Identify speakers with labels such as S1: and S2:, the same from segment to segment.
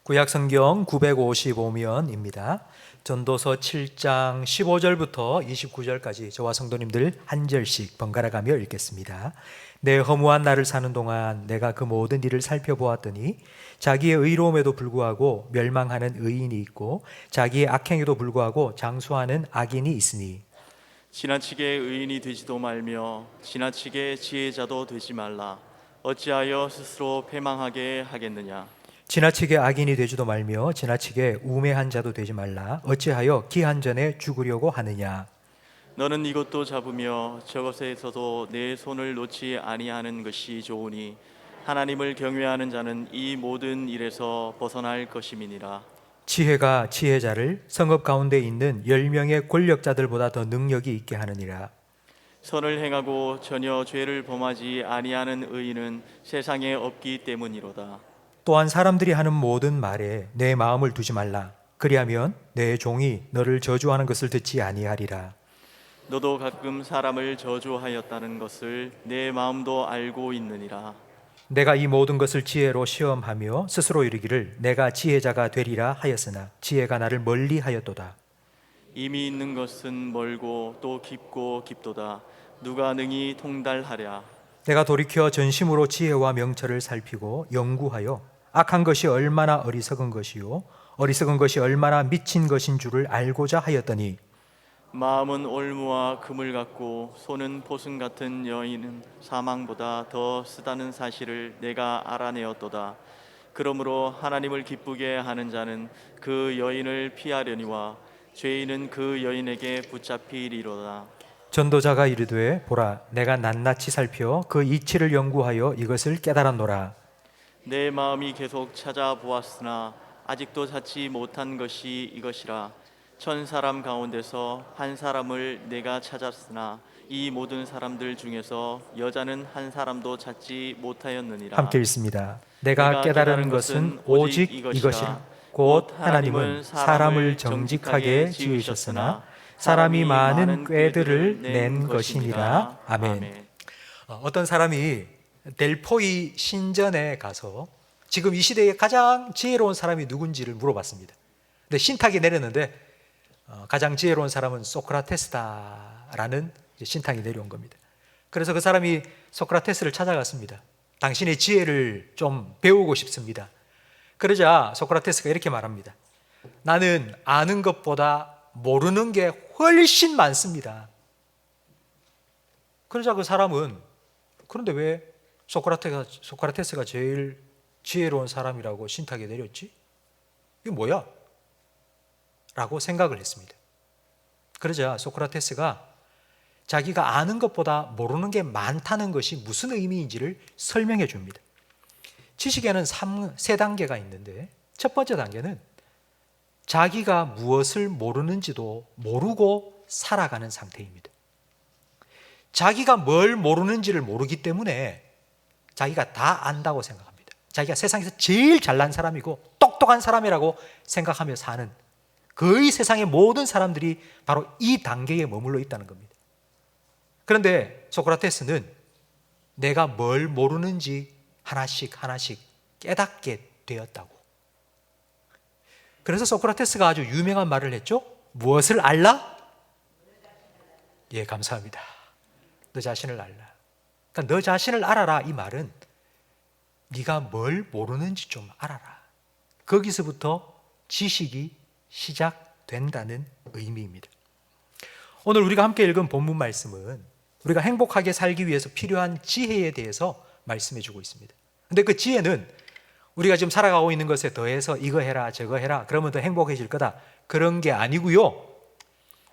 S1: 구약성경 955면입니다. 전도서 7장 15절부터 29절까지 저와 성도님들 한 절씩 번갈아 가며 읽겠습니다. 내 허무한 날을 사는 동안 내가 그 모든 일을 살펴보았더니 자기의 의로움에도 불구하고 멸망하는 의인이 있고 자기의 악행에도 불구하고 장수하는 악인이 있으니
S2: 지나치게 의인이 되지도 말며 지나치게 지혜자도 되지 말라. 어찌하여 스스로 패망하게 하겠느냐.
S1: 지나치게 악인이 되지도 말며 지나치게 우매한 자도 되지 말라. 어찌하여 기한 전에 죽으려고 하느냐.
S2: 너는 이것도 잡으며 저것에서도 내 손을 놓지 아니하는 것이 좋으니 하나님을 경외하는 자는 이 모든 일에서 벗어날 것임이니라.
S1: 지혜가 지혜자를 성읍 가운데 있는 10명의 권력자들보다 더 능력이 있게 하느니라.
S2: 선을 행하고 전혀 죄를 범하지 아니하는 의인은 세상에 없기 때문이로다.
S1: 또한 사람들이 하는 모든 말에 내 마음을 두지 말라. 그리하면 내 종이 너를 저주하는 것을 듣지 아니하리라.
S2: 너도 가끔 사람을 저주하였다는 것을 내 마음도 알고 있느니라.
S1: 내가 이 모든 것을 지혜로 시험하며 스스로 이르기를 내가 지혜자가 되리라 하였으나 지혜가 나를 멀리 하였도다.
S2: 이미 있는 것은 멀고 또 깊고 깊도다. 누가 능히 통달하랴.
S1: 내가 돌이켜 전심으로 지혜와 명철을 살피고 연구하여 악한 것이 얼마나 어리석은 것이요 어리석은 것이 얼마나 미친 것인 줄을 알고자 하였더니
S2: 마음은 올무와 금을 같고 손은 보승 같은 여인은 사망보다 더 쓰다는 사실을 내가 알아내었도다. 그러므로 하나님을 기쁘게 하는 자는 그 여인을 피하려니와 죄인은 그 여인에게 붙잡히리로다.
S1: 전도자가 이르되 보라 내가 낱낱이 살펴 그 이치를 연구하여 이것을 깨달았노라.
S2: 내 마음이 계속 찾아보았으나 아직도 찾지 못한 것이 이것이라. 천 사람 가운데서 한 사람을 내가 찾았으나 이 모든 사람들 중에서 여자는 한 사람도 찾지 못하였느니라.
S1: 함께 읽습니다. 내가 깨달은 것은 오직 이것이라. 곧 하나님은 사람을 정직하게 지으셨으나 사람이 많은 꾀들을 낸 것이니라. 아멘. 어떤 사람이 델포이 신전에 가서 지금 이 시대에 가장 지혜로운 사람이 누군지를 물어봤습니다. 근데 신탁이 내렸는데 가장 지혜로운 사람은 소크라테스다라는 신탁이 내려온 겁니다. 그래서 그 사람이 소크라테스를 찾아갔습니다. 당신의 지혜를 좀 배우고 싶습니다. 그러자 소크라테스가 이렇게 말합니다. 나는 아는 것보다 모르는 게 훨씬 많습니다. 그러자 그 사람은 그런데 왜 소크라테스가 제일 지혜로운 사람이라고 신탁에 내렸지? 이게 뭐야? 라고 생각을 했습니다. 그러자 소크라테스가 자기가 아는 것보다 모르는 게 많다는 것이 무슨 의미인지를 설명해 줍니다. 지식에는 세 단계가 있는데 첫 번째 단계는 자기가 무엇을 모르는지도 모르고 살아가는 상태입니다. 자기가 뭘 모르는지를 모르기 때문에 자기가 다 안다고 생각합니다. 자기가 세상에서 제일 잘난 사람이고 똑똑한 사람이라고 생각하며 사는 거의 세상의 모든 사람들이 바로 이 단계에 머물러 있다는 겁니다. 그런데 소크라테스는 내가 뭘 모르는지 하나씩 깨닫게 되었다고. 그래서 소크라테스가 아주 유명한 말을 했죠. 무엇을 알라? 예, 감사합니다. 너 자신을 알라. 그러니까 너 자신을 알아라 이 말은 네가 뭘 모르는지 좀 알아라. 거기서부터 지식이 시작된다는 의미입니다. 오늘 우리가 함께 읽은 본문 말씀은 우리가 행복하게 살기 위해서 필요한 지혜에 대해서 말씀해 주고 있습니다. 근데 그 지혜는 우리가 지금 살아가고 있는 것에 더해서 이거 해라 저거 해라 그러면 더 행복해질 거다 그런 게 아니고요.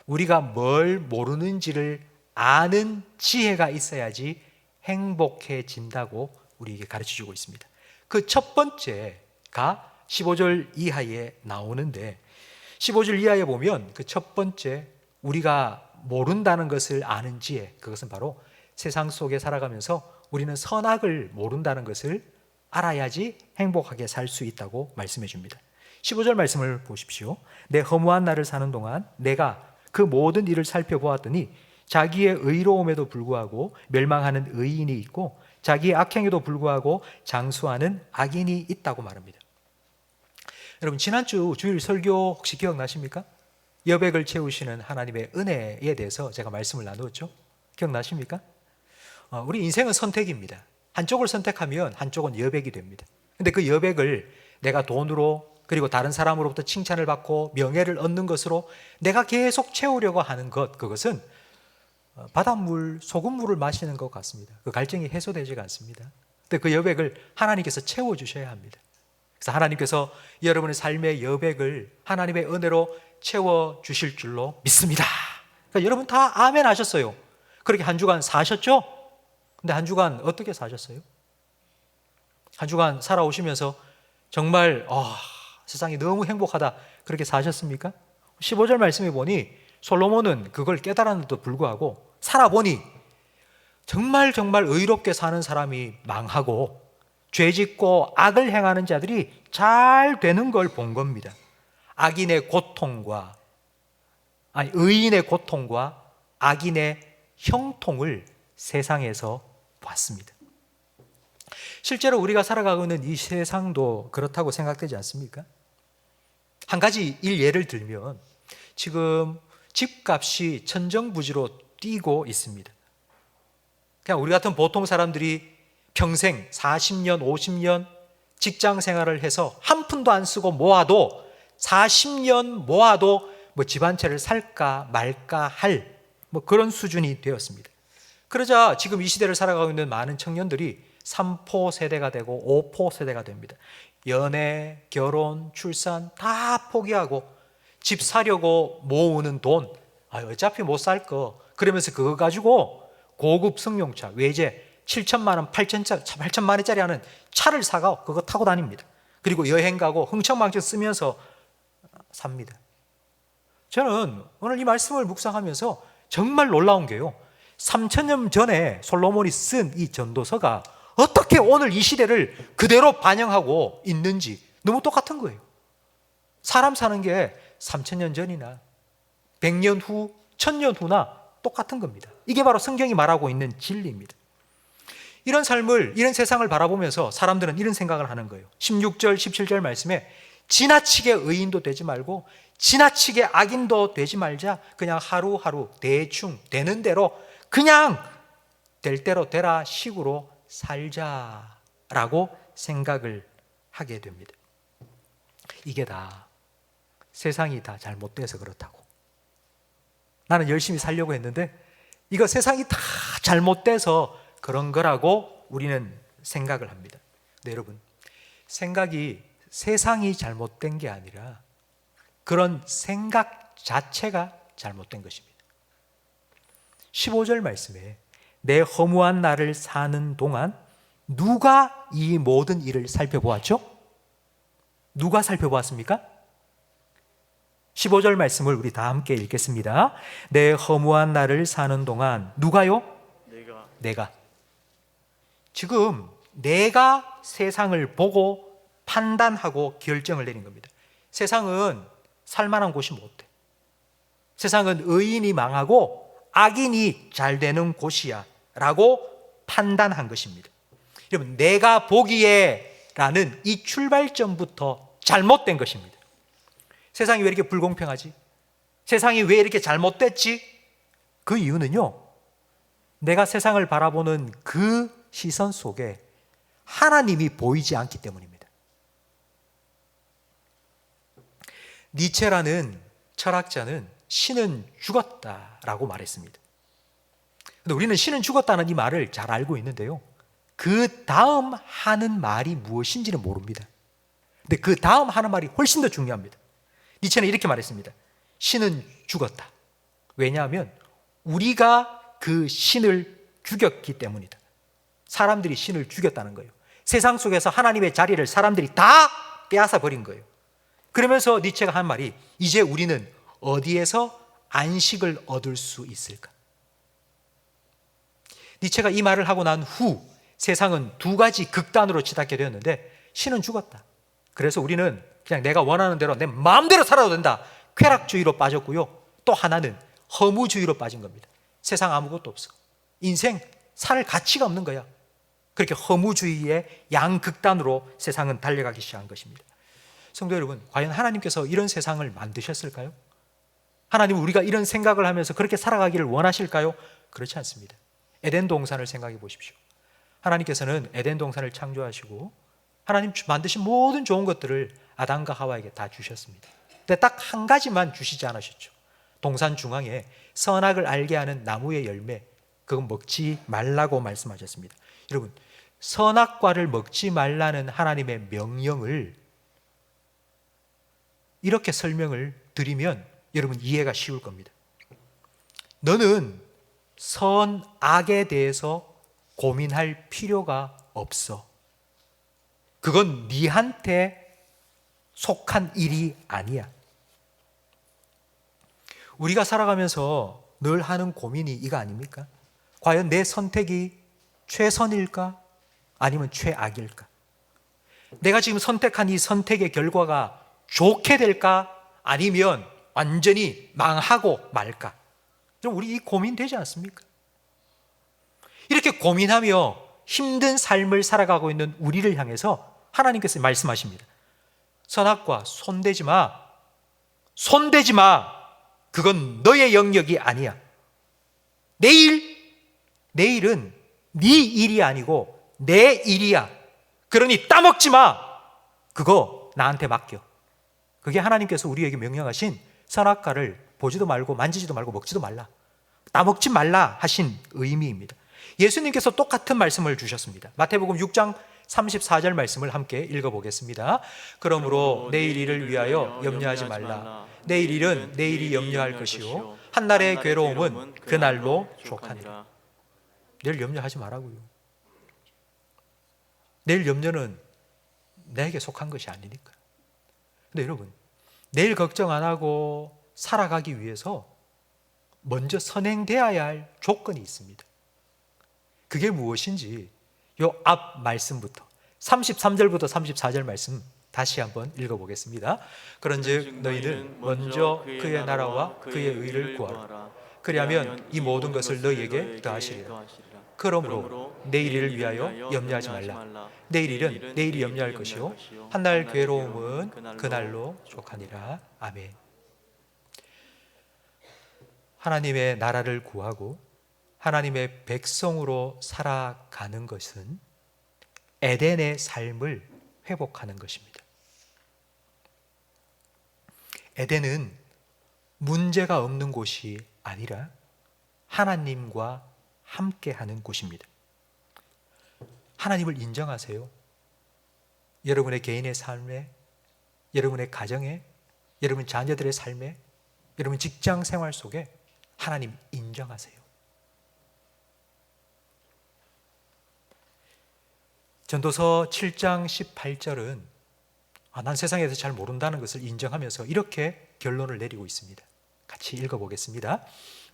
S1: 우리가 뭘 모르는지를 아는 지혜가 있어야지 행복해진다고 우리에게 가르쳐 주고 있습니다. 그 첫 번째가 15절 이하에 나오는데 15절 이하에 보면 그 첫 번째 우리가 모른다는 것을 아는 지혜, 그것은 바로 세상 속에 살아가면서 우리는 선악을 모른다는 것을 알아야지 행복하게 살 수 있다고 말씀해 줍니다. 15절 말씀을 보십시오. 내 허무한 날을 사는 동안 내가 그 모든 일을 살펴보았더니 자기의 의로움에도 불구하고 멸망하는 의인이 있고 자기의 악행에도 불구하고 장수하는 악인이 있다고 말합니다. 여러분, 지난주 주일 설교 혹시 기억나십니까? 여백을 채우시는 하나님의 은혜에 대해서 제가 말씀을 나누었죠. 기억나십니까? 우리 인생은 선택입니다. 한쪽을 선택하면 한쪽은 여백이 됩니다. 근데 그 여백을 내가 돈으로, 그리고 다른 사람으로부터 칭찬을 받고 명예를 얻는 것으로 내가 계속 채우려고 하는 것, 그것은 바닷물, 소금물을 마시는 것 같습니다. 그 갈증이 해소되지가 않습니다. 근데 그 여백을 하나님께서 채워주셔야 합니다. 그래서 하나님께서 여러분의 삶의 여백을 하나님의 은혜로 채워주실 줄로 믿습니다. 그러니까 여러분 다 아멘 하셨어요. 그렇게 한 주간 사셨죠? 근데 한 주간 어떻게 사셨어요? 한 주간 살아오시면서 정말 세상이 너무 행복하다 그렇게 사셨습니까? 15절 말씀해 보니 솔로몬은 그걸 깨달았는데도 불구하고 살아보니 정말 의롭게 사는 사람이 망하고 죄짓고 악을 행하는 자들이 잘 되는 걸 본 겁니다. 의인의 고통과 악인의 형통을 세상에서 봤습니다. 실제로 우리가 살아가고 있는 이 세상도 그렇다고 생각되지 않습니까? 한 가지 예를 들면 지금 집값이 천정부지로 뛰고 있습니다. 그냥 우리 같은 보통 사람들이 평생 40년, 50년 직장 생활을 해서 한 푼도 안 쓰고 모아도 40년 모아도 집 한 채를 살까 말까 할 그런 수준이 되었습니다. 그러자 지금 이 시대를 살아가고 있는 많은 청년들이 3포 세대가 되고 5포 세대가 됩니다. 연애, 결혼, 출산 다 포기하고 집 사려고 모으는 돈, 어차피 못 살 거, 그러면서 그거 가지고 고급 승용차, 외제 7천만 원, 8천만 원짜리 하는 차를 사가 그거 타고 다닙니다. 그리고 여행 가고 흥청망청 쓰면서 삽니다. 저는 오늘 이 말씀을 묵상하면서 정말 놀라운 게요, 3,000년 전에 솔로몬이 쓴 이 전도서가 어떻게 오늘 이 시대를 그대로 반영하고 있는지 너무 똑같은 거예요. 사람 사는 게 3,000년 전이나 100년 후, 1,000년 후나 똑같은 겁니다. 이게 바로 성경이 말하고 있는 진리입니다. 이런 삶을, 이런 세상을 바라보면서 사람들은 이런 생각을 하는 거예요. 16절, 17절 말씀에 지나치게 의인도 되지 말고 지나치게 악인도 되지 말자. 그냥 하루하루 대충 되는 대로 그냥 될 대로 되라 식으로 살자라고 생각을 하게 됩니다. 이게 다 세상이 다 잘못돼서 그렇다고. 나는 열심히 살려고 했는데 이거 세상이 다 잘못돼서 그런 거라고 우리는 생각을 합니다. 근데 여러분, 생각이 세상이 잘못된 게 아니라 그런 생각 자체가 잘못된 것입니다. 15절 말씀에 내 허무한 날을 사는 동안 누가 이 모든 일을 살펴보았죠? 누가 살펴보았습니까? 15절 말씀을 우리 다 함께 읽겠습니다. 내 허무한 날을 사는 동안 누가요? 내가. 지금 내가 세상을 보고 판단하고 결정을 내린 겁니다. 세상은 살만한 곳이 못 돼. 세상은 의인이 망하고 악인이 잘 되는 곳이야 라고 판단한 것입니다. 여러분, 내가 보기에 라는 이 출발점부터 잘못된 것입니다. 세상이 왜 이렇게 불공평하지? 세상이 왜 이렇게 잘못됐지? 그 이유는요, 내가 세상을 바라보는 그 시선 속에 하나님이 보이지 않기 때문입니다. 니체라는 철학자는 신은 죽었다라고 말했습니다. 근데 우리는 신은 죽었다는 이 말을 잘 알고 있는데요, 그 다음 하는 말이 무엇인지는 모릅니다. 근데 그 다음 하는 말이 훨씬 더 중요합니다. 니체는 이렇게 말했습니다. 신은 죽었다. 왜냐하면 우리가 그 신을 죽였기 때문이다. 사람들이 신을 죽였다는 거예요. 세상 속에서 하나님의 자리를 사람들이 다 빼앗아 버린 거예요. 그러면서 니체가 한 말이, 이제 우리는 어디에서 안식을 얻을 수 있을까? 니체가 이 말을 하고 난 후 세상은 두 가지 극단으로 치닫게 되었는데, 신은 죽었다. 그래서 우리는 그냥 내가 원하는 대로 내 마음대로 살아도 된다. 쾌락주의로 빠졌고요. 또 하나는 허무주의로 빠진 겁니다. 세상 아무것도 없어. 인생 살 가치가 없는 거야. 그렇게 허무주의의 양극단으로 세상은 달려가기 시작한 것입니다. 성도 여러분, 과연 하나님께서 이런 세상을 만드셨을까요? 하나님 우리가 이런 생각을 하면서 그렇게 살아가기를 원하실까요? 그렇지 않습니다. 에덴 동산을 생각해 보십시오. 하나님께서는 에덴 동산을 창조하시고 하나님 만드신 모든 좋은 것들을 아담과 하와에게 다 주셨습니다. 근데 딱 한 가지만 주시지 않으셨죠. 동산 중앙에 선악을 알게 하는 나무의 열매, 그건 먹지 말라고 말씀하셨습니다. 여러분, 선악과를 먹지 말라는 하나님의 명령을 이렇게 설명을 드리면 여러분 이해가 쉬울 겁니다. 너는 선악에 대해서 고민할 필요가 없어. 그건 네한테 속한 일이 아니야. 우리가 살아가면서 늘 하는 고민이 이거 아닙니까? 과연 내 선택이 최선일까? 아니면 최악일까? 내가 지금 선택한 이 선택의 결과가 좋게 될까? 아니면 완전히 망하고 말까? 우리 이 고민 되지 않습니까? 이렇게 고민하며 힘든 삶을 살아가고 있는 우리를 향해서 하나님께서 말씀하십니다. 선악과 손대지 마. 손대지 마. 그건 너의 영역이 아니야. 내일은 네 일이 아니고 내 일이야. 그러니 따먹지 마. 그거 나한테 맡겨. 그게 하나님께서 우리에게 명령하신 선악과를 보지도 말고 만지지도 말고 먹지도 말라, 따먹지 말라 하신 의미입니다. 예수님께서 똑같은 말씀을 주셨습니다. 마태복음 6장 34절 말씀을 함께 읽어보겠습니다. 그러므로 내일 일을 위하여 염려하지 말라. 내일 일은 내일이 염려할 것이요 한날의 괴로움은 그날로 족하니라. 내일 염려하지 말라고요. 내일 염려는 내게 속한 것이 아니니까. 근데 여러분, 내일 걱정 안 하고 살아가기 위해서 먼저 선행되어야 할 조건이 있습니다. 그게 무엇인지 요 앞 말씀부터 33절부터 34절 말씀 다시 한번 읽어보겠습니다. 그런즉 너희는 먼저 그의 나라와 그의 의를 구하라. 그리하면 이 모든 것을 너희에게 더하시리라. 그러므로 내일을 위하여 염려하지 말라. 내일일은 내일이 염려할 것이요 한날 괴로움은 그날로 족하니라. 아멘. 하나님의 나라를 구하고 하나님의 백성으로 살아가는 것은 에덴의 삶을 회복하는 것입니다. 에덴은 문제가 없는 곳이 아니라 하나님과 함께하는 곳입니다. 하나님을 인정하세요. 여러분의 개인의 삶에, 여러분의 가정에, 여러분 자녀들의 삶에, 여러분 직장 생활 속에 하나님 인정하세요. 전도서 7장 18절은 난 세상에서 잘 모른다는 것을 인정하면서 이렇게 결론을 내리고 있습니다. 같이 읽어보겠습니다.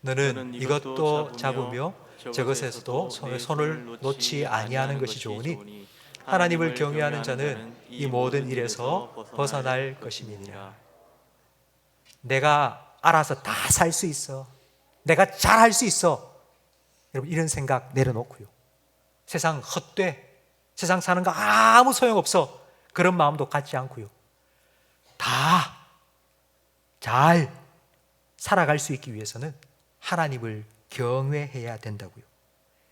S1: 너는 이것도 잡으며 저것에서도 손을 놓지 아니하는 것이 좋으니 하나님을 경외하는 자는 이 모든 일에서 벗어날 것임이니라. 내가 알아서 다 살 수 있어. 내가 잘할 수 있어. 여러분 이런 생각 내려놓고요. 세상 헛돼. 세상 사는 거 아무 소용없어. 그런 마음도 갖지 않고요. 다 잘 살아갈 수 있기 위해서는 하나님을 경외해야 된다고요.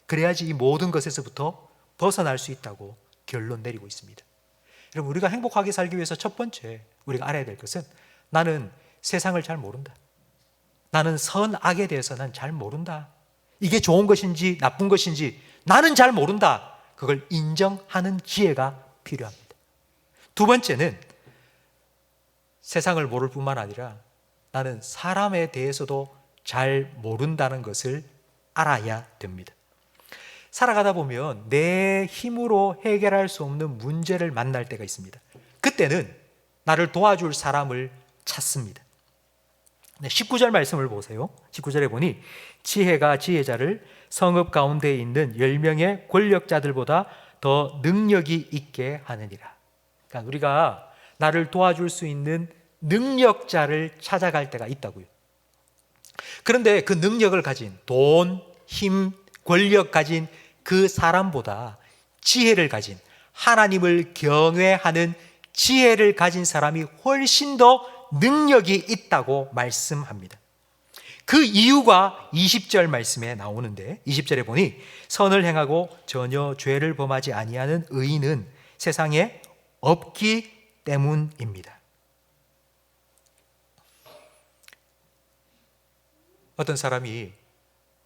S1: 그래야지 이 모든 것에서부터 벗어날 수 있다고 결론 내리고 있습니다. 여러분 우리가 행복하게 살기 위해서 첫 번째 우리가 알아야 될 것은 나는 세상을 잘 모른다. 나는 선악에 대해서 난 잘 모른다. 이게 좋은 것인지 나쁜 것인지 나는 잘 모른다. 그걸 인정하는 지혜가 필요합니다. 두 번째는 세상을 모를 뿐만 아니라 나는 사람에 대해서도 잘 모른다는 것을 알아야 됩니다. 살아가다 보면 내 힘으로 해결할 수 없는 문제를 만날 때가 있습니다. 그때는 나를 도와줄 사람을 찾습니다. 19절 말씀을 보세요. 19절에 보니 지혜가 지혜자를 성읍 가운데 있는 10명의 권력자들보다 더 능력이 있게 하느니라. 그러니까 우리가 나를 도와줄 수 있는 능력자를 찾아갈 때가 있다고요. 그런데 그 능력을 가진 돈, 힘, 권력 가진 그 사람보다 지혜를 가진 하나님을 경외하는 지혜를 가진 사람이 훨씬 더 능력이 있다고 말씀합니다. 그 이유가 20절 말씀에 나오는데 20절에 보니 선을 행하고 전혀 죄를 범하지 아니하는 의인은 세상에 없기 때문입니다. 어떤 사람이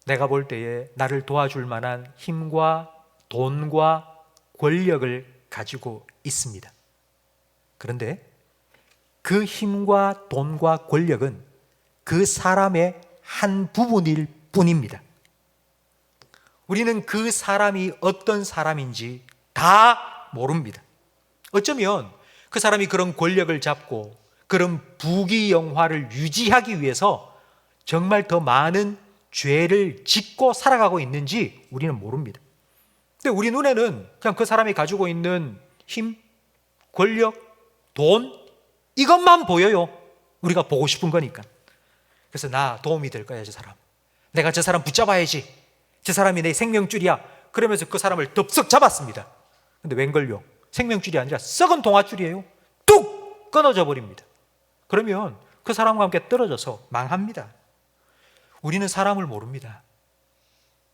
S1: 내가 볼 때에 나를 도와줄 만한 힘과 돈과 권력을 가지고 있습니다. 그런데 그 힘과 돈과 권력은 그 사람의 한 부분일 뿐입니다. 우리는 그 사람이 어떤 사람인지 다 모릅니다. 어쩌면 그 사람이 그런 권력을 잡고 그런 부귀영화를 유지하기 위해서 정말 더 많은 죄를 짓고 살아가고 있는지 우리는 모릅니다. 근데 우리 눈에는 그냥 그 사람이 가지고 있는 힘, 권력, 돈 이것만 보여요. 우리가 보고 싶은 거니까. 그래서 나 도움이 될 거야, 저 사람. 내가 저 사람 붙잡아야지. 저 사람이 내 생명줄이야. 그러면서 그 사람을 덥석 잡았습니다. 근데 웬걸요? 생명줄이 아니라 썩은 동아줄이에요. 뚝 끊어져 버립니다. 그러면 그 사람과 함께 떨어져서 망합니다. 우리는 사람을 모릅니다.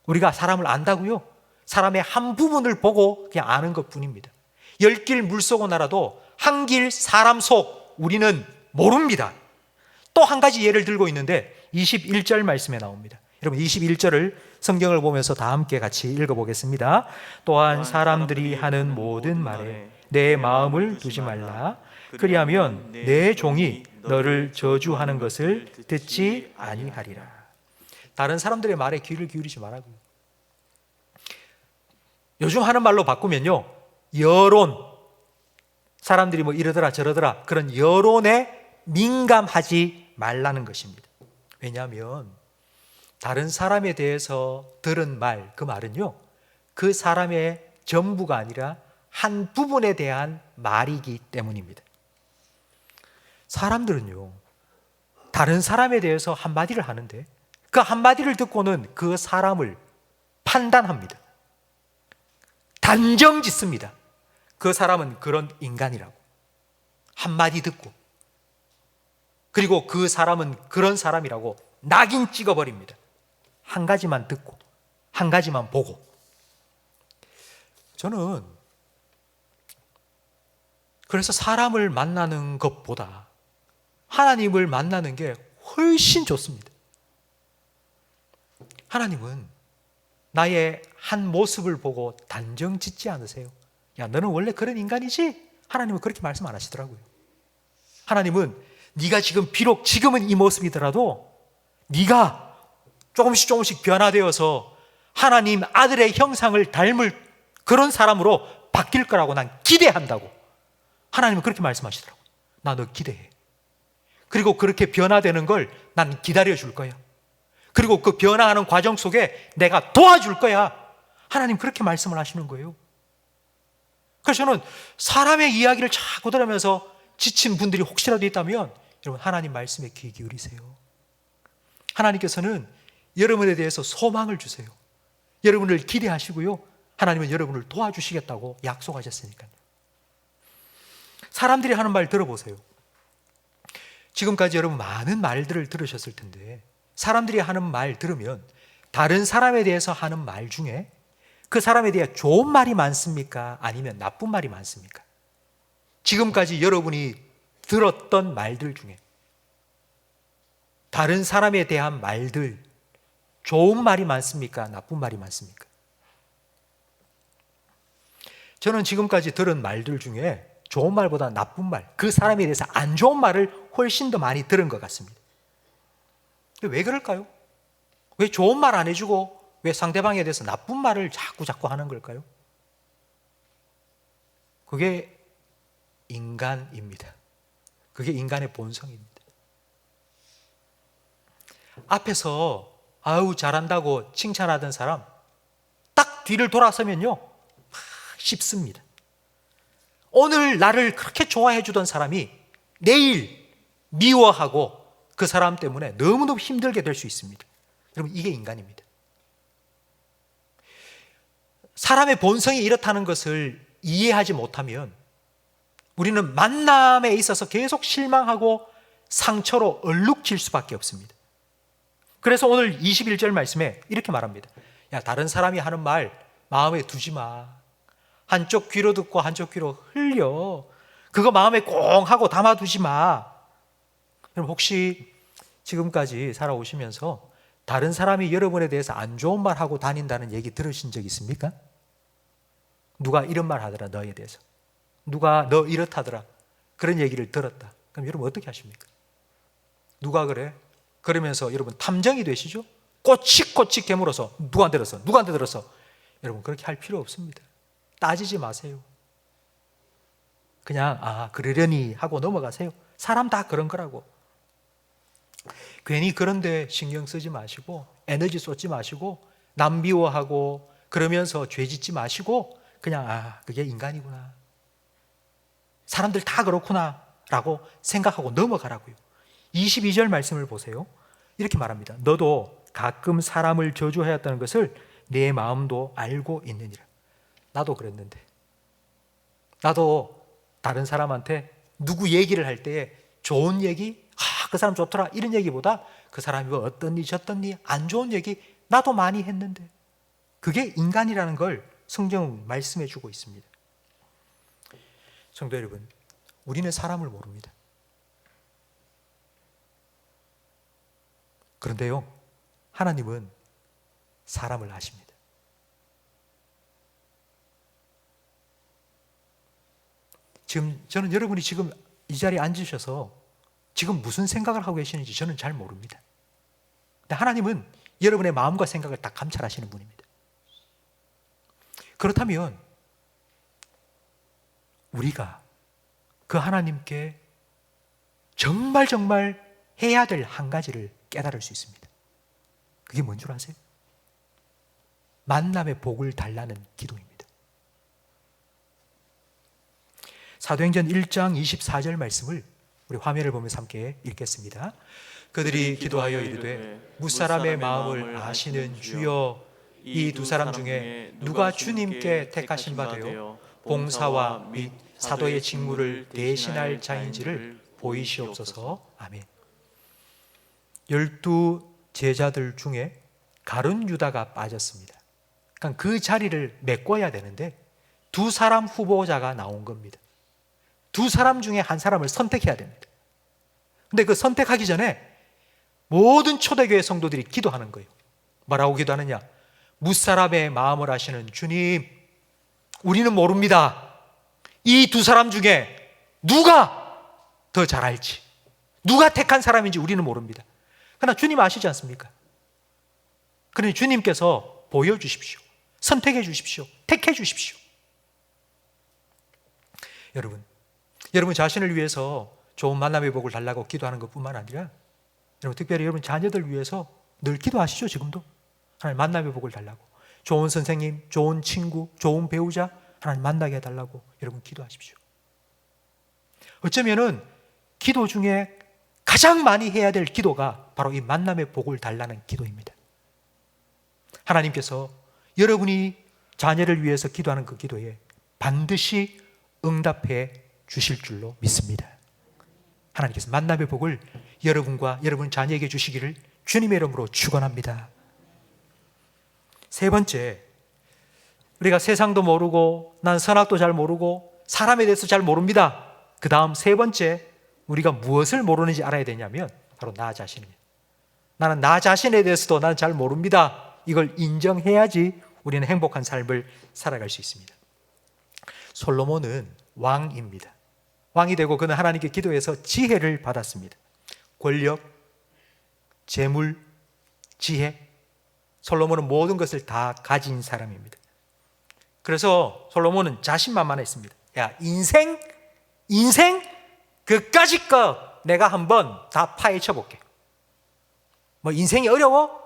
S1: 우리가 사람을 안다고요? 사람의 한 부분을 보고 그냥 아는 것뿐입니다. 10길 물속은 알아도 한 길 사람 속 우리는 모릅니다. 또 한 가지 예를 들고 있는데 21절 말씀에 나옵니다. 여러분 21절을 성경을 보면서 다 함께 같이 읽어보겠습니다. 또한 사람들이 하는 모든 말에 내 마음을 두지 말라. 그리하면 내 종이 너를 저주하는 것을 듣지 아니하리라. 다른 사람들의 말에 귀를 기울이지 말라고요. 요즘 하는 말로 바꾸면요, 여론, 사람들이 뭐 이러더라 저러더라 그런 여론에 민감하지 말라는 것입니다. 왜냐하면 다른 사람에 대해서 들은 말, 그 말은요, 그 사람의 전부가 아니라 한 부분에 대한 말이기 때문입니다. 사람들은요, 다른 사람에 대해서 한마디를 하는데 그 한마디를 듣고는 그 사람을 판단합니다. 단정 짓습니다. 그 사람은 그런 인간이라고. 한마디 듣고. 그리고 그 사람은 그런 사람이라고 낙인 찍어버립니다. 한 가지만 듣고, 한 가지만 보고. 저는 그래서 사람을 만나는 것보다 하나님을 만나는 게 훨씬 좋습니다. 하나님은 나의 한 모습을 보고 단정 짓지 않으세요. 야, 너는 원래 그런 인간이지? 하나님은 그렇게 말씀 안 하시더라고요. 하나님은 네가 지금은 이 모습이더라도 네가 조금씩 변화되어서 하나님 아들의 형상을 닮을 그런 사람으로 바뀔 거라고 난 기대한다고. 하나님은 그렇게 말씀하시더라고요. 나 너 기대해. 그리고 그렇게 변화되는 걸 난 기다려 줄 거야. 그리고 그 변화하는 과정 속에 내가 도와줄 거야. 하나님 그렇게 말씀을 하시는 거예요. 그래서 저는 사람의 이야기를 자꾸 들으면서 지친 분들이 혹시라도 있다면 여러분 하나님 말씀에 귀 기울이세요. 하나님께서는 여러분에 대해서 소망을 주세요. 여러분을 기대하시고요. 하나님은 여러분을 도와주시겠다고 약속하셨으니까요. 사람들이 하는 말 들어보세요. 지금까지 여러분 많은 말들을 들으셨을 텐데 사람들이 하는 말 들으면 다른 사람에 대해서 하는 말 중에 그 사람에 대해 좋은 말이 많습니까? 아니면 나쁜 말이 많습니까? 지금까지 여러분이 들었던 말들 중에 다른 사람에 대한 말들 좋은 말이 많습니까? 나쁜 말이 많습니까? 저는 지금까지 들은 말들 중에 좋은 말보다 나쁜 말, 그 사람에 대해서 안 좋은 말을 훨씬 더 많이 들은 것 같습니다. 왜 그럴까요? 왜 좋은 말 안 해주고 왜 상대방에 대해서 나쁜 말을 자꾸 하는 걸까요? 그게 인간입니다. 그게 인간의 본성입니다. 앞에서 아우 잘한다고 칭찬하던 사람 딱 뒤를 돌아서면요 쉽습니다. 오늘 나를 그렇게 좋아해 주던 사람이 내일 미워하고 그 사람 때문에 너무너무 힘들게 될 수 있습니다. 여러분 이게 인간입니다. 사람의 본성이 이렇다는 것을 이해하지 못하면 우리는 만남에 있어서 계속 실망하고 상처로 얼룩질 수밖에 없습니다. 그래서 오늘 21절 말씀에 이렇게 말합니다. 야, 다른 사람이 하는 말 마음에 두지 마. 한쪽 귀로 듣고 한쪽 귀로 흘려. 그거 마음에 꽁 하고 담아두지 마. 여러분, 혹시 지금까지 살아오시면서 다른 사람이 여러분에 대해서 안 좋은 말 하고 다닌다는 얘기 들으신 적 있습니까? 누가 이런 말 하더라, 너에 대해서. 누가 너 이렇다더라. 그런 얘기를 들었다. 그럼 여러분 어떻게 하십니까? 누가 그래? 그러면서 여러분 탐정이 되시죠? 꼬치꼬치 깨물어서 누구한테 들었어? 누구한테 들었어? 여러분 그렇게 할 필요 없습니다. 따지지 마세요. 그냥 그러려니 하고 넘어가세요. 사람 다 그런 거라고. 괜히 그런데 신경 쓰지 마시고 에너지 쏟지 마시고 남 미워하고 그러면서 죄 짓지 마시고 그냥 그게 인간이구나. 사람들 다 그렇구나 라고 생각하고 넘어가라고요. 22절 말씀을 보세요. 이렇게 말합니다. 너도 가끔 사람을 저주하였다는 것을 내 마음도 알고 있느니라. 나도 그랬는데, 나도 다른 사람한테 누구 얘기를 할 때에 좋은 얘기, 그 사람 좋더라 이런 얘기보다 그 사람이 뭐 어떻니 저떻니 안 좋은 얘기 나도 많이 했는데, 그게 인간이라는 걸 성경은 말씀해 주고 있습니다. 성도 여러분, 우리는 사람을 모릅니다. 그런데요, 하나님은 사람을 아십니다. 지금 저는 여러분이 지금 이 자리에 앉으셔서 지금 무슨 생각을 하고 계시는지 저는 잘 모릅니다. 근데 하나님은 여러분의 마음과 생각을 다 감찰하시는 분입니다. 그렇다면 우리가 그 하나님께 정말 해야 될 한 가지를 깨달을 수 있습니다. 그게 뭔 줄 아세요? 만남의 복을 달라는 기도입니다. 사도행전 1장 24절 말씀을 우리 화면을 보면서 함께 읽겠습니다. 그들이 기도하여 이르되 무사람의 마음을 아시는 주여, 이 두 사람 중에 누가 주님께 택하신 바 되어 봉사와 및 사도의 직무를 대신할 자인지를 보이시옵소서. 아멘. 12 제자들 중에 가룟 유다가 빠졌습니다. 그러니까 그 자리를 메꿔야 되는데 두 사람 후보자가 나온 겁니다. 두 사람 중에 한 사람을 선택해야 됩니다. 근데 그 선택하기 전에 모든 초대교회 성도들이 기도하는 거예요. 뭐라고 기도하느냐? 무사람의 마음을 아시는 주님, 우리는 모릅니다. 이 두 사람 중에 누가 더 잘 알지, 누가 택한 사람인지 우리는 모릅니다. 그러나 주님 아시지 않습니까? 그러니 주님께서 보여주십시오. 선택해 주십시오. 택해 주십시오. 여러분 자신을 위해서 좋은 만남의 복을 달라고 기도하는 것뿐만 아니라 여러분 특별히 여러분 자녀들 위해서 늘 기도하시죠. 지금도 하나님 만남의 복을 달라고, 좋은 선생님, 좋은 친구, 좋은 배우자 하나님 만나게 해달라고 여러분 기도하십시오. 어쩌면은 기도 중에 가장 많이 해야 될 기도가 바로 이 만남의 복을 달라는 기도입니다. 하나님께서 여러분이 자녀를 위해서 기도하는 그 기도에 반드시 응답해 주실 줄로 믿습니다. 하나님께서 만남의 복을 여러분과 여러분 자녀에게 주시기를 주님의 이름으로 축원합니다. 세 번째, 우리가 세상도 모르고 난 선악도 잘 모르고 사람에 대해서 잘 모릅니다. 그 다음 세 번째, 우리가 무엇을 모르는지 알아야 되냐면 바로 나 자신입니다. 나는 나 자신에 대해서도 나는 잘 모릅니다. 이걸 인정해야지 우리는 행복한 삶을 살아갈 수 있습니다. 솔로몬은 왕입니다. 왕이 되고 그는 하나님께 기도해서 지혜를 받았습니다. 권력, 재물, 지혜, 솔로몬은 모든 것을 다 가진 사람입니다. 그래서 솔로몬은 자신만만했습니다. 야, 인생 그까짓 거 내가 한번 다 파헤쳐 볼게. 뭐 인생이 어려워?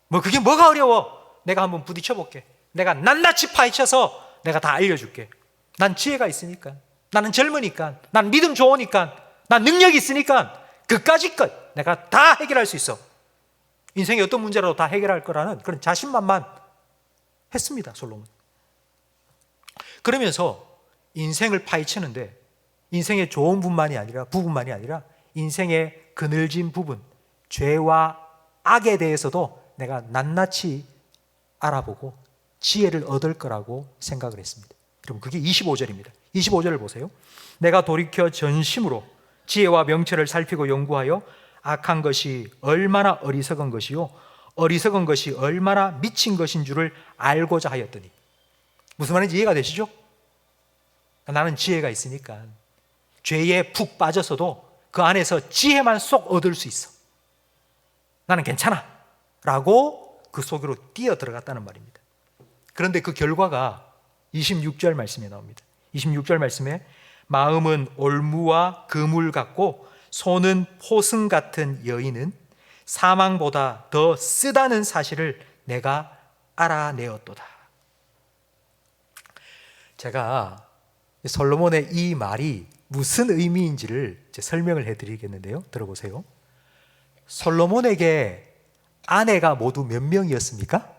S1: 뭐 그게 뭐가 어려워? 내가 한번 부딪혀 볼게. 내가 낱낱이 파헤쳐서 내가 다 알려줄게. 난 지혜가 있으니까, 나는 젊으니까, 난 믿음 좋으니까, 난 능력이 있으니까 그까짓 것 내가 다 해결할 수 있어. 인생의 어떤 문제라도 다 해결할 거라는 그런 자신만만 했습니다, 솔로몬. 그러면서 인생을 파헤치는데 인생의 좋은 부분만이 아니라 인생의 그늘진 부분, 죄와 악에 대해서도 내가 낱낱이 알아보고 지혜를 얻을 거라고 생각을 했습니다. 그럼 그게 25절입니다. 25절을 보세요. 내가 돌이켜 전심으로 지혜와 명철을 살피고 연구하여 악한 것이 얼마나 어리석은 것이요 어리석은 것이 얼마나 미친 것인 줄을 알고자 하였더니. 무슨 말인지 이해가 되시죠? 나는 지혜가 있으니까 죄에 푹 빠졌어도 그 안에서 지혜만 쏙 얻을 수 있어. 나는 괜찮아 라고 그 속으로 뛰어 들어갔다는 말입니다. 그런데 그 결과가 26절 말씀에 나옵니다. 26절 말씀에 마음은 올무와 그물 같고 손은 포승 같은 여인은 사망보다 더 쓰다는 사실을 내가 알아내었도다. 제가 솔로몬의 이 말이 무슨 의미인지를 설명을 해드리겠는데요. 들어보세요. 솔로몬에게 아내가 모두 몇 명이었습니까?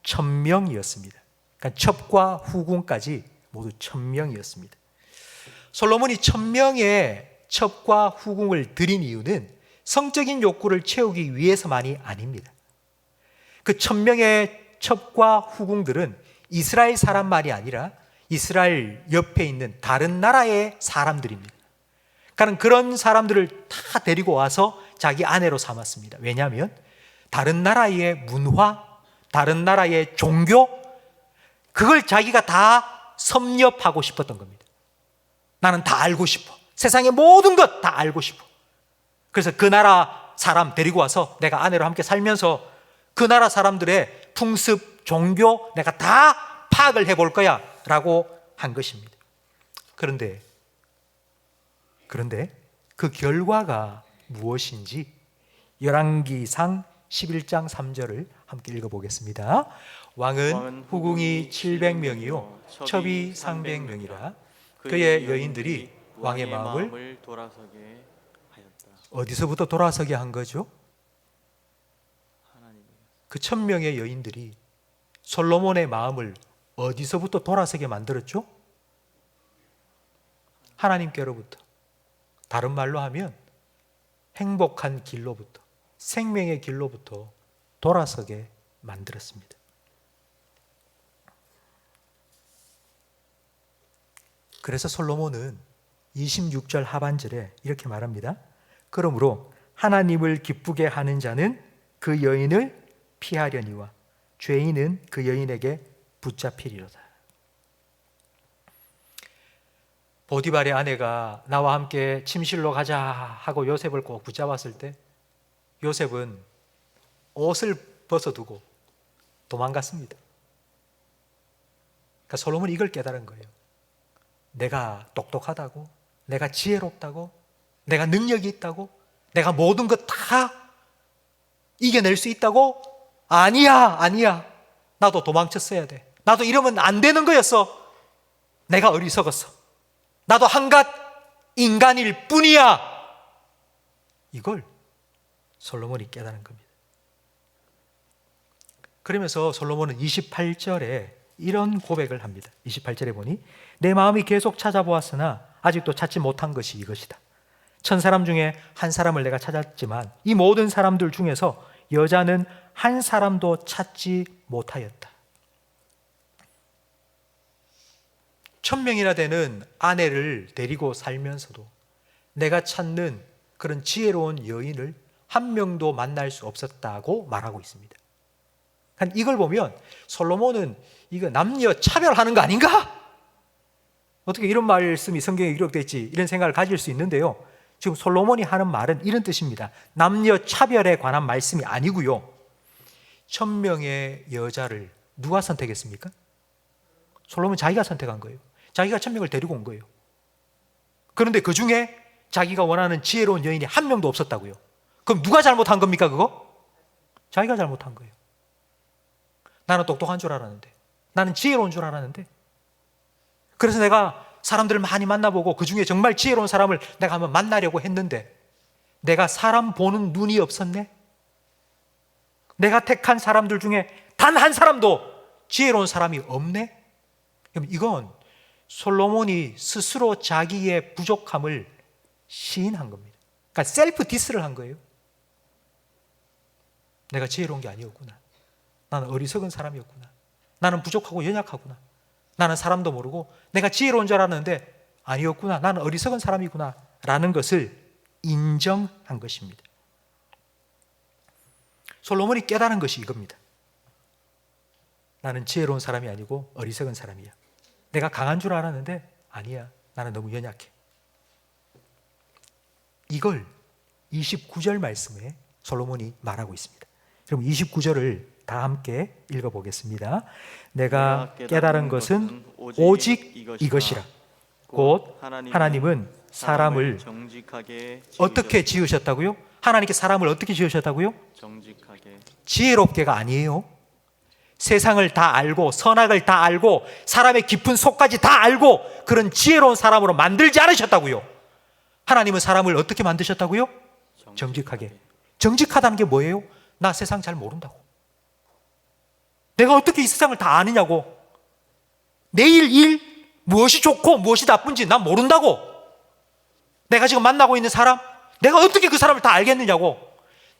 S1: 1000명이었습니다. 그러니까 첩과 후궁까지 모두 1000명이었습니다. 솔로몬이 1000명의 첩과 후궁을 들인 이유는 성적인 욕구를 채우기 위해서만이 아닙니다. 그 1000명의 첩과 후궁들은 이스라엘 사람만이 아니라 이스라엘 옆에 있는 다른 나라의 사람들입니다. 그러니까 그런 사람들을 다 데리고 와서 자기 아내로 삼았습니다. 왜냐하면 다른 나라의 문화, 다른 나라의 종교, 그걸 자기가 다 섭렵하고 싶었던 겁니다. 나는 다 알고 싶어. 세상의 모든 것 다 알고 싶어. 그래서 그 나라 사람 데리고 와서 내가 아내로 함께 살면서 그 나라 사람들의 풍습, 종교 내가 다 파악을 해볼 거야 라고 한 것입니다. 그런데 그 결과가 무엇인지 열왕기상 11장 3절을 함께 읽어보겠습니다. 왕은 후궁이 700명이요 첩이 300명이라 그의 여인들이 왕의 마음을
S2: 돌아서게 하였다.
S1: 어디서부터 돌아서게 한 거죠? 그 1000명의 여인들이 솔로몬의 마음을 어디서부터 돌아서게 만들었죠? 하나님께로부터. 다른 말로 하면 행복한 길로부터, 생명의 길로부터 돌아서게 만들었습니다. 그래서 솔로몬은 26절 하반절에 이렇게 말합니다. 그러므로 하나님을 기쁘게 하는 자는 그 여인을 피하려니와 죄인은 그 여인에게 붙잡히리로다. 보디발의 아내가 나와 함께 침실로 가자 하고 요셉을 꼭 붙잡았을 때 요셉은 옷을 벗어두고 도망갔습니다. 그러니까 솔로몬이 이걸 깨달은 거예요. 내가 똑똑하다고, 내가 지혜롭다고, 내가 능력이 있다고, 내가 모든 것 다 이겨낼 수 있다고? 아니야. 나도 도망쳤어야 돼. 나도 이러면 안 되는 거였어. 내가 어리석었어. 나도 한갓 인간일 뿐이야. 이걸 솔로몬이 깨달은 겁니다. 그러면서 솔로몬은 28절에 이런 고백을 합니다. 28절에 보니 내 마음이 계속 찾아보았으나 아직도 찾지 못한 것이 이것이다. 1000사람 중에 한 사람을 내가 찾았지만 이 모든 사람들 중에서 여자는 한 사람도 찾지 못하였다. 1000명이나 되는 아내를 데리고 살면서도 내가 찾는 그런 지혜로운 여인을 한 명도 만날 수 없었다고 말하고 있습니다. 이걸 보면 솔로몬은 이거 남녀 차별하는 거 아닌가? 어떻게 이런 말씀이 성경에 기록되어 있지? 이런 생각을 가질 수 있는데요. 지금 솔로몬이 하는 말은 이런 뜻입니다. 남녀 차별에 관한 말씀이 아니고요. 1000명의 여자를 누가 선택했습니까? 솔로몬 자기가 선택한 거예요. 자기가 1000명을 데리고 온 거예요. 그런데 그 중에 자기가 원하는 지혜로운 여인이 한 명도 없었다고요. 그럼 누가 잘못한 겁니까 그거? 자기가 잘못한 거예요. 나는 똑똑한 줄 알았는데, 나는 지혜로운 줄 알았는데, 그래서 내가 사람들을 많이 만나보고 그 중에 정말 지혜로운 사람을 내가 한번 만나려고 했는데 내가 사람 보는 눈이 없었네. 내가 택한 사람들 중에 단 한 사람도 지혜로운 사람이 없네. 그럼 이건 솔로몬이 스스로 자기의 부족함을 시인한 겁니다. 그러니까 셀프 디스를 한 거예요. 내가 지혜로운 게 아니었구나. 나는 어리석은 사람이었구나. 나는 부족하고 연약하구나. 나는 사람도 모르고 내가 지혜로운 줄 알았는데 아니었구나. 나는 어리석은 사람이구나. 라는 것을 인정한 것입니다. 솔로몬이 깨달은 것이 이겁니다. 나는 지혜로운 사람이 아니고 어리석은 사람이야. 내가 강한 줄 알았는데 아니야. 나는 너무 연약해. 이걸 29절 말씀에 솔로몬이 말하고 있습니다. 그럼 29절을 다 함께 읽어보겠습니다. 내가 깨달은 것은 오직 이것이라. 곧 하나님은 사람을
S2: 정직하게
S1: 어떻게 지으셨다고요? 하나님께 사람을 어떻게 지으셨다고요?
S2: 정직하게
S1: 지혜롭게가 아니에요. 세상을 다 알고 선악을 다 알고 사람의 깊은 속까지 다 알고 그런 지혜로운 사람으로 만들지 않으셨다고요. 하나님은 사람을 어떻게 만드셨다고요? 정직하게. 정직하다는 게 뭐예요? 나 세상 잘 모른다고. 내가 어떻게 이 세상을 다 아느냐고. 내일 일 무엇이 좋고 무엇이 나쁜지 난 모른다고. 내가 지금 만나고 있는 사람, 내가 어떻게 그 사람을 다 알겠느냐고.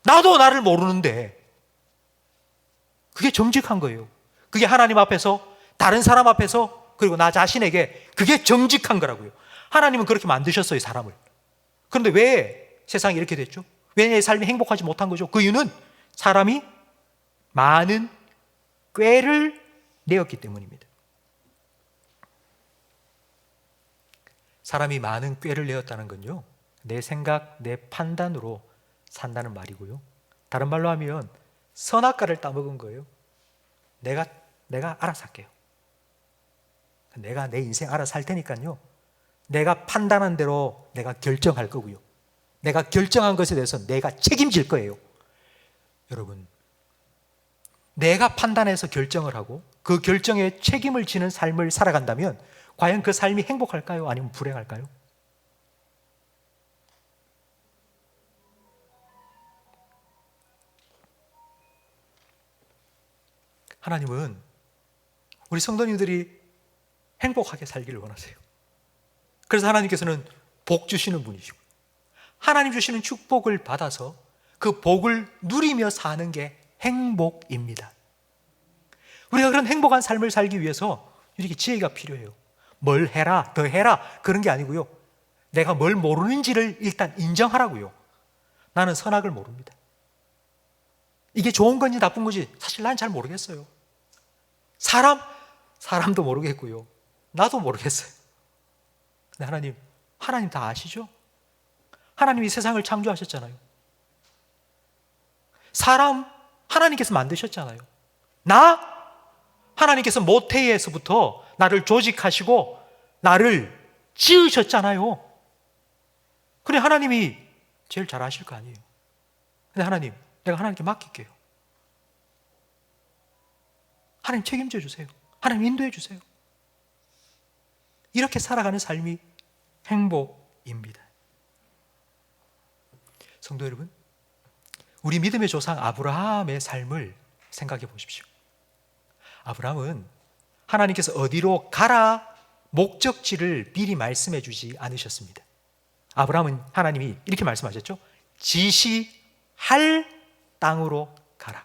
S1: 나도 나를 모르는데. 그게 정직한 거예요. 그게 하나님 앞에서, 다른 사람 앞에서, 그리고 나 자신에게 그게 정직한 거라고요. 하나님은 그렇게 만드셨어요, 사람을. 그런데 왜 세상이 이렇게 됐죠? 왜 내 삶이 행복하지 못한 거죠? 그 이유는 사람이 많은 꾀를 내었기 때문입니다. 사람이 많은 꾀를 내었다는 건요, 내 생각, 내 판단으로 산다는 말이고요. 다른 말로 하면 선악과를 따먹은 거예요. 내가 알아서 할게요. 내가 내 인생 알아서 할 테니까요. 내가 판단한 대로 내가 결정할 거고요. 내가 결정한 것에 대해서 내가 책임질 거예요. 여러분, 내가 판단해서 결정을 하고 그 결정에 책임을 지는 삶을 살아간다면 과연 그 삶이 행복할까요? 아니면 불행할까요? 하나님은 우리 성도님들이 행복하게 살기를 원하세요. 그래서 하나님께서는 복 주시는 분이시고 하나님 주시는 축복을 받아서 그 복을 누리며 사는 게 행복입니다. 우리가 그런 행복한 삶을 살기 위해서 이렇게 지혜가 필요해요. 뭘 해라, 더 해라 그런 게 아니고요. 내가 뭘 모르는지를 일단 인정하라고요. 나는 선악을 모릅니다. 이게 좋은 건지 나쁜 건지 사실 난 잘 모르겠어요. 사람도 모르겠고요. 나도 모르겠어요. 근데 하나님 다 아시죠? 하나님이 세상을 창조하셨잖아요. 사람 하나님께서 만드셨잖아요. 하나님께서 모태에서부터 나를 조직하시고 나를 지으셨잖아요. 그래 하나님이 제일 잘 아실 거 아니에요. 근데 내가 하나님께 맡길게요. 하나님 책임져 주세요. 하나님 인도해 주세요. 이렇게 살아가는 삶이 행복입니다. 성도 여러분, 우리 믿음의 조상 아브라함의 삶을 생각해 보십시오. 아브라함은 하나님께서 어디로 가라 목적지를 미리 말씀해 주지 않으셨습니다. 아브라함은 하나님이 이렇게 말씀하셨죠. 지시할 땅으로 가라.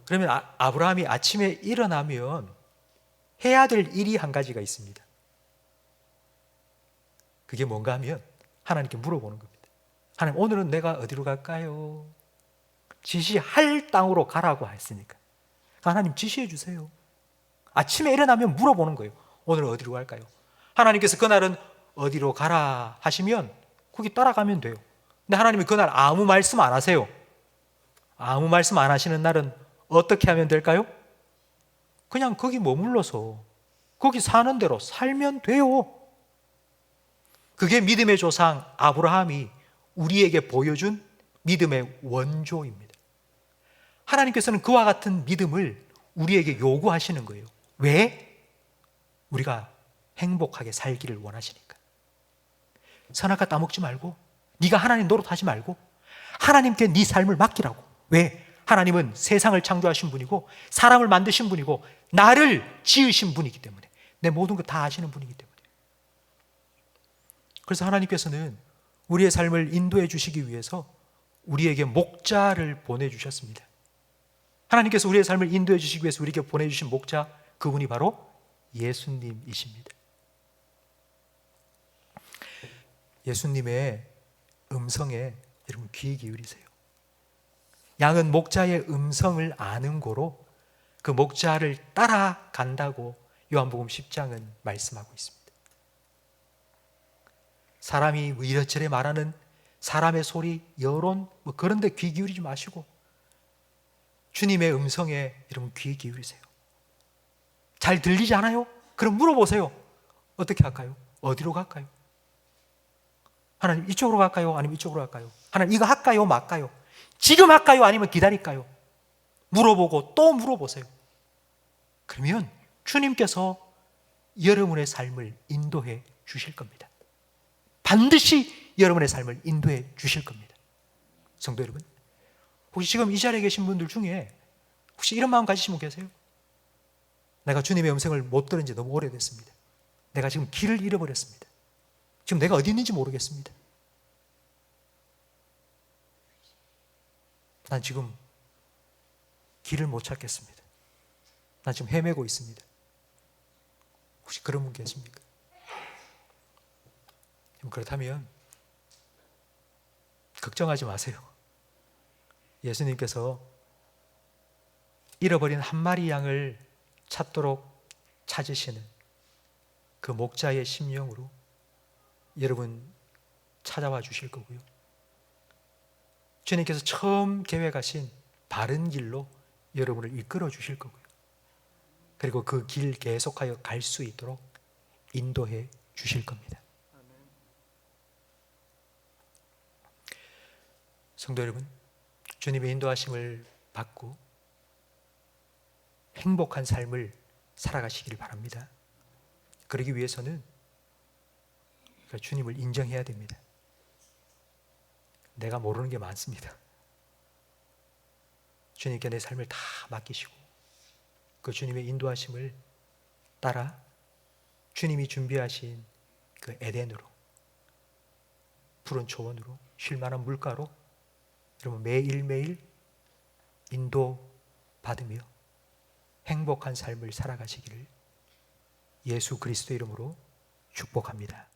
S1: 그러면 아브라함이 아침에 일어나면 해야 될 일이 한 가지가 있습니다. 그게 뭔가 하면 하나님께 물어보는 겁니다. 하나님, 오늘은 내가 어디로 갈까요? 지시할 땅으로 가라고 했으니까 하나님 지시해 주세요. 아침에 일어나면 물어보는 거예요. 오늘 어디로 갈까요? 하나님께서 그날은 어디로 가라 하시면 거기 따라가면 돼요. 근데 하나님이 그날 아무 말씀 안 하세요. 아무 말씀 안 하시는 날은 어떻게 하면 될까요? 그냥 거기 머물러서 거기 사는 대로 살면 돼요. 그게 믿음의 조상 아브라함이 우리에게 보여준 믿음의 원조입니다. 하나님께서는 그와 같은 믿음을 우리에게 요구하시는 거예요. 왜? 우리가 행복하게 살기를 원하시니까. 선악과 따먹지 말고, 네가 하나님 노릇하지 말고 하나님께 네 삶을 맡기라고. 왜? 하나님은 세상을 창조하신 분이고 사람을 만드신 분이고 나를 지으신 분이기 때문에 내 모든 것 다 아시는 분이기 때문에. 그래서 하나님께서는 우리의 삶을 인도해 주시기 위해서 우리에게 목자를 보내주셨습니다. 하나님께서 우리의 삶을 인도해 주시기 위해서 우리에게 보내주신 목자, 그분이 바로 예수님이십니다. 예수님의 음성에 여러분 귀 기울이세요. 양은 목자의 음성을 아는 고로 그 목자를 따라간다고 요한복음 10장은 말씀하고 있습니다. 사람이 이래저래 말하는 사람의 소리, 여론 그런 데 귀 기울이지 마시고 주님의 음성에 여러분 귀 기울이세요. 잘 들리지 않아요? 그럼 물어보세요. 어떻게 할까요? 어디로 갈까요? 하나님 이쪽으로 갈까요? 아니면 이쪽으로 갈까요? 하나님 이거 할까요? 말까요? 지금 할까요? 아니면 기다릴까요? 물어보고 또 물어보세요. 그러면 주님께서 여러분의 삶을 인도해 주실 겁니다. 반드시 여러분의 삶을 인도해 주실 겁니다. 성도 여러분, 혹시 지금 이 자리에 계신 분들 중에 혹시 이런 마음 가지신 분 계세요? 내가 주님의 음성을 못 들은 지 너무 오래됐습니다. 내가 지금 길을 잃어버렸습니다. 지금 내가 어디 있는지 모르겠습니다. 난 지금 길을 못 찾겠습니다. 난 지금 헤매고 있습니다. 혹시 그런 분 계십니까? 그렇다면 걱정하지 마세요. 예수님께서 잃어버린 한 마리 양을 찾도록 찾으시는 그 목자의 심령으로 여러분 찾아와 주실 거고요. 주님께서 처음 계획하신 바른 길로 여러분을 이끌어 주실 거고요. 그리고 그 길 계속하여 갈 수 있도록 인도해 주실 겁니다. 성도 여러분, 주님의 인도하심을 받고 행복한 삶을 살아가시길 바랍니다. 그러기 위해서는 주님을 인정해야 됩니다. 내가 모르는 게 많습니다. 주님께 내 삶을 다 맡기시고 그 주님의 인도하심을 따라 주님이 준비하신 그 에덴으로, 푸른 초원으로, 쉴만한 물가로 여러분 매일매일 인도받으며 행복한 삶을 살아가시기를 예수 그리스도 이름으로 축복합니다.